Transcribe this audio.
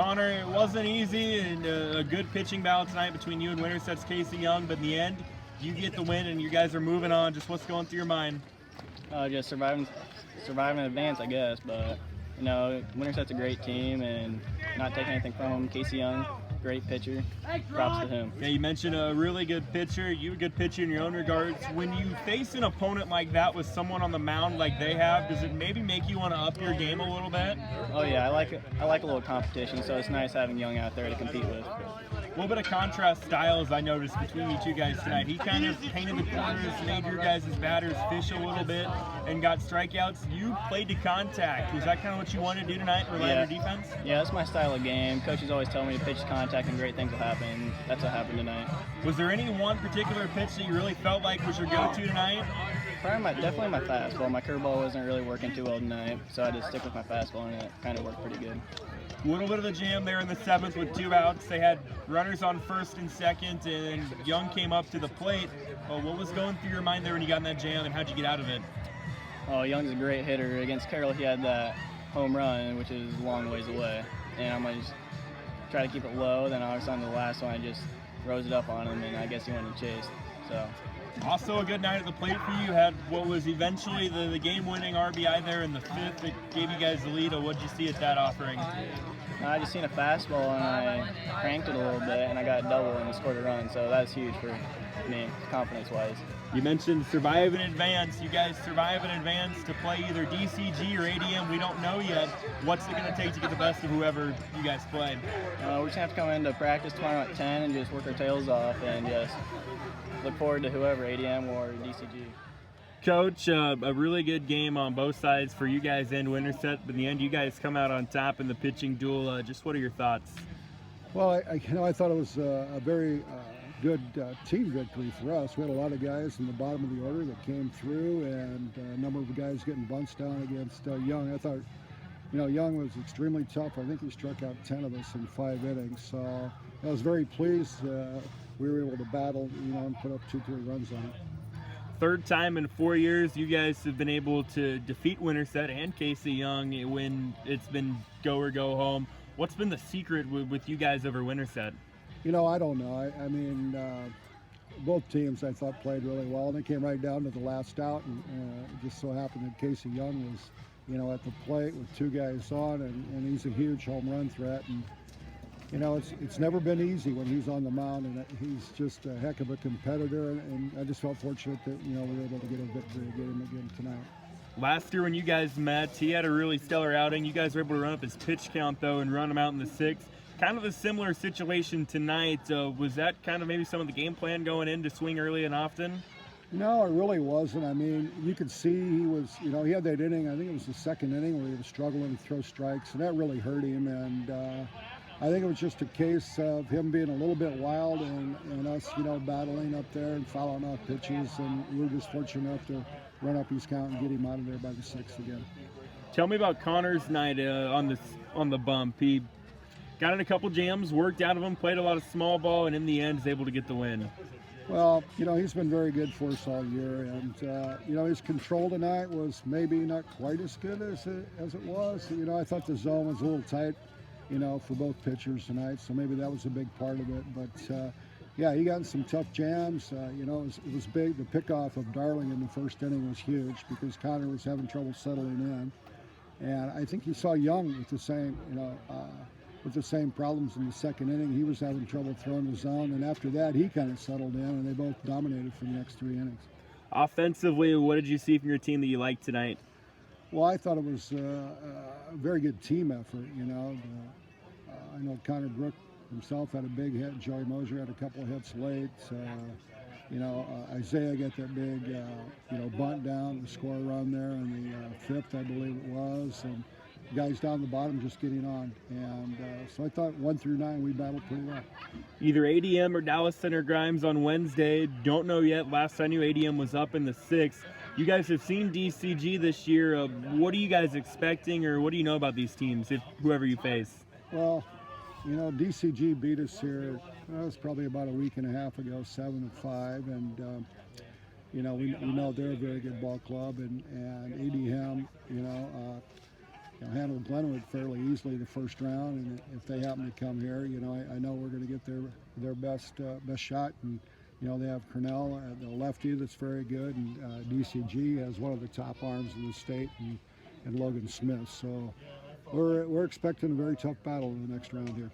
Connor, it wasn't easy, and a good pitching battle tonight between you and Winterset's Casey Young, but in the end, you get the win and you guys are moving on. Just what's going through your mind? Just surviving in advance, I guess. But Winterset's a great team, and not taking anything from them. Casey Young, great pitcher. Props to him. Yeah, you mentioned a really good pitcher. You a good pitcher in your own regards. When you face an opponent like that with someone on the mound like they have, does it maybe make you want to up your game a little bit? Oh yeah, I like a little competition, so it's nice having Young out there to compete with. A little bit of contrast styles I noticed between you two guys tonight. He kind of painted the corners, made your guys' batters fish a little bit, and got strikeouts. You played to contact. Was that kind of what you wanted to do tonight, rely on your defense? Yeah, that's my style of game. Coaches always tell me to pitch to contact and great things will happen. That's what happened tonight. Was there any one particular pitch that you really felt like was your go-to tonight? Definitely my fastball. My curveball wasn't really working too well tonight, so I had to stick with my fastball, and it kind of worked pretty good. A little bit of a jam there in the seventh with 2 outs. They had runners on first and second, and Young came up to the plate. What was going through your mind there when you got in that jam, and how'd you get out of it? Oh, Young's a great hitter. Against Carroll, he had that home run, which is a long ways away, and I'm going to just try to keep it low. Then I was on the last one, I just rose it up on him, and I guess he wanted to chase. So. Also a good night at the plate for you. You had what was eventually the game-winning RBI there in the fifth that gave you guys the lead. What did you see at that offering? I just seen a fastball, and I cranked it a little bit, and I got a double and scored a run. So that's huge for me, confidence-wise. You mentioned survive in advance. You guys survive in advance to play either DCG or ADM. We don't know yet. What's it going to take to get the best of whoever you guys play? We're just going to have to come into practice tomorrow at 10 and just work our tails off and just look forward to whoever, ADM or DCG. Coach, a really good game on both sides for you guys and Winterset, but in the end, you guys come out on top in the pitching duel. Just what are your thoughts? Well, I thought it was a very good team victory for us. We had a lot of guys in the bottom of the order that came through, and a number of the guys getting bunts down against Young. I thought, Young was extremely tough. I think he struck out 10 of us in 5 innings. So I was very pleased we were able to battle, and put up 2-3 runs on it. Third time in 4 years, you guys have been able to defeat Winterset and Casey Young when it's been go or go home. What's been the secret with you guys over Winterset? I don't know. I mean, both teams I thought played really well, and it came right down to the last out, and it just so happened that Casey Young was, at the plate with 2 guys on, and he's a huge home run threat. And it's never been easy when he's on the mound, and he's just a heck of a competitor, and I just felt fortunate that, we were able to get a victory again tonight. Last year when you guys met, he had a really stellar outing. You guys were able to run up his pitch count, though, and run him out in the 6th. Kind of a similar situation tonight. Was that kind of maybe some of the game plan going in to swing early and often? No, it really wasn't. I mean, you could see he was, he had that inning, I think it was the 2nd inning, where he was struggling to throw strikes, and that really hurt him, and I think it was just a case of him being a little bit wild and us, battling up there and fouling off pitches, and we were just fortunate enough to run up his count and get him out of there by the 6th again. Tell me about Connor's night on the bump. He got in a couple jams, worked out of them, played a lot of small ball, and in the end is able to get the win. Well, he's been very good for us all year, and his control tonight was maybe not quite as good as it was. I thought the zone was a little tight, for both pitchers tonight, so maybe that was a big part of it. But yeah, he got in some tough jams. It was big. The pickoff of Darling in the 1st inning was huge because Connor was having trouble settling in, and I think you saw Young with the same problems in the 2nd inning. He was having trouble throwing the zone, and after that, he kind of settled in, and they both dominated for the next 3 innings. Offensively, what did you see from your team that you liked tonight? Well, I thought it was a very good team effort. I know Connor Brook himself had a big hit. Joey Mosier had a couple of hits late. Isaiah got that big, bunt down to score a run there in the 5th, I believe it was. And guys down the bottom just getting on. And so I thought 1 through 9 we battled pretty well. Either ADM or Dallas Center Grimes on Wednesday. Don't know yet. Last I knew, ADM was up in the 6th. You guys have seen DCG this year. What are you guys expecting, or what do you know about these teams, whoever you face? Well, DCG beat us here. That was probably about a week and a half ago, 7-5, and we know they're a very good ball club, and ADM, handled Glenwood fairly easily the first round, and if they happen to come here, I know we're going to get their best shot. And they have Cornell, the lefty, that's very good, and DCG has one of the top arms in the state, and Logan Smith. So we're expecting a very tough battle in the next round here.